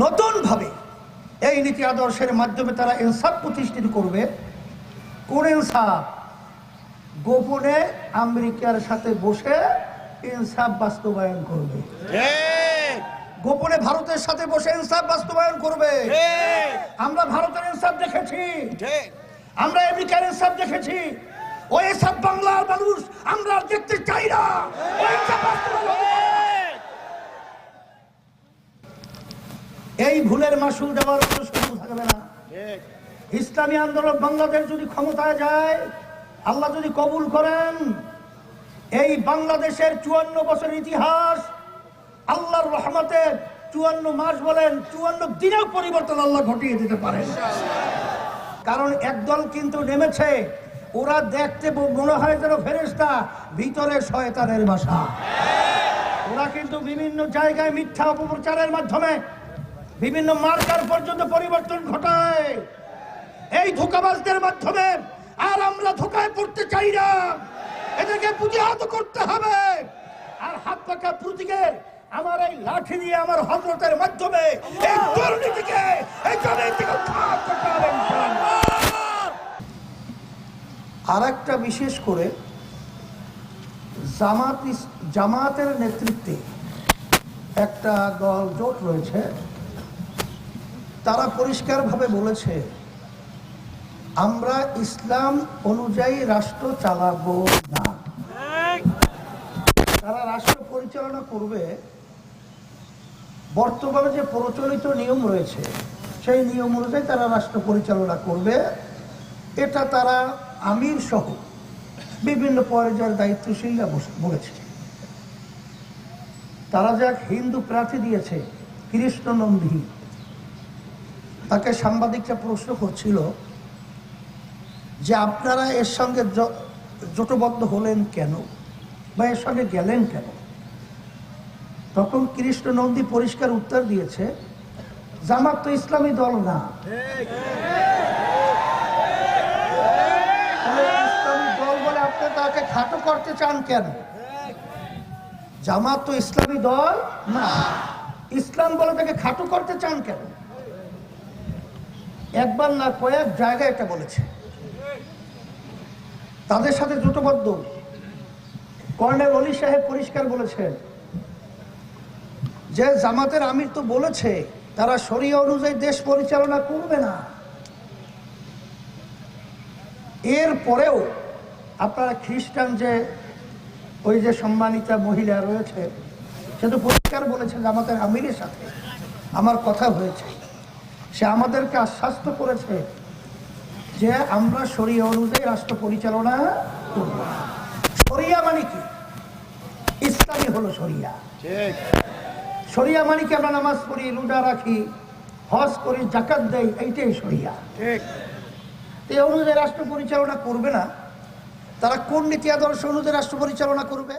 নতুনভাবে এই নীতি আদর্শের মাধ্যমে তারা ইনসাফ প্রতিষ্ঠিত করবে। কোন ইনসাফ? গোপনে আমেরিকার সাথে বসে ইনসাফ বাস্তবায়ন করবে, গোপনে ভারতের সাথে বসে ইনসাফ বাস্তবায়ন করবে। আমরা ভারতের ইনসাফ দেখেছি, আমরা আমেরিকার ইনসাফ দেখেছি। ওই ইনসাফ বাংলার মানুষ আমরা দেখতে চাই না। এই ভুলের মাসুল দেওয়ার কোনো সুযোগ থাকবে না। ইসলামী আন্দোলন বাংলাদেশ যদি ক্ষমতায় যায়, আল্লাহ যদি কবুল করেন, এই বাংলাদেশের 54 বছর ইতিহাস আল্লাহর রহমতে 54 মাস বলেন 54 দিনেও পরিবর্তন আল্লাহ ঘটিয়ে দিতে পারেন। কারণ একদল কিন্তু নেমেছে, ওরা দেখতে মনে হয় যেন ফেরেশতা, ভিতরে শয়তানের বাসা। ওরা কিন্তু বিভিন্ন জায়গায় মিথ্যা অপপ্রচারের মাধ্যমে বিভিন্ন মার্কার পর্যন্ত পরিবর্তন ঘটায় এই ধোঁকাবাজদের মাধ্যমে। আর আমরা ধোঁকায় পড়তে চাই না, এদেরকে প্রতিহত করতে হবে। আর হাত পাকা প্রতীকের আমার এই লাঠি দিয়ে আমার হযরতের মাধ্যমে এই দুর্নীতিকে এই জমিন থেকে উৎখাত করতে হবে ইনশাআল্লাহ। আর একটা বিশেষ করে জামাতের নেতৃত্বে একটা দল জোট রয়েছে, তারা পরিষ্কারভাবে বলেছে আমরা ইসলাম অনুযায়ী রাষ্ট্র চালাবো না। তারা রাষ্ট্র পরিচালনা করবে বর্তমানে যে প্রচলিত নিয়ম রয়েছে সেই নিয়ম অনুযায়ী তারা রাষ্ট্র পরিচালনা করবে। এটা তারা আমির সহ বিভিন্ন পর্যায়ের দায়িত্বশীলরা বলেছে। তারা যে এক হিন্দু প্রার্থী দিয়েছে কৃষ্ণ নন্দী, তাকে সাংবাদিকরা প্রশ্ন করছিল যে আপনারা এর সঙ্গে জোটবদ্ধ হলেন কেন বা এর সঙ্গে গেলেন কেন? তখন কৃষ্ণ নন্দী পরিষ্কার উত্তর দিয়েছে, জামাত তো ইসলামী দল না। ইসলামী দল বলে আপনি তাকে খাটো করতে চান কেন? জামাত তো ইসলামী দল না, ইসলাম বলে তাকে খাটো করতে চান কেন? একবার না কয়েক জায়গায় এটা বলেছে। তাদের সাথে জোটবদ্ধ কর্নেল অলি সাহেব পরিষ্কার বলেছেন যে জামাতের আমির তো বলেছে তারা শরিয়া অনুযায়ী দেশ পরিচালনা করবে না। এর পরেও আপনারা খ্রিস্টান যে ওই যে সম্মানিতা মহিলা রয়েছে, সে তো পরিষ্কার বলেছে জামাতের আমিরের সাথে আমার কথা হয়েছে। সে আমাদেরকে আশ্বস্ত করেছে যে আমরা শরিয়া অনুযায়ী রাষ্ট্র পরিচালনা করব। শরিয়া মানে কি? ইসলামী হলো শরিয়া। শরিয়া মানে কি? আমরা নামাজ পড়ি, রোজা রাখি, হজ করি, যাকাত দেই, এইটাই শরিয়া। এই অনুযায়ী রাষ্ট্র পরিচালনা করবে না। তারা কোন নীতি আদর্শ অনুযায়ী রাষ্ট্র পরিচালনা করবে?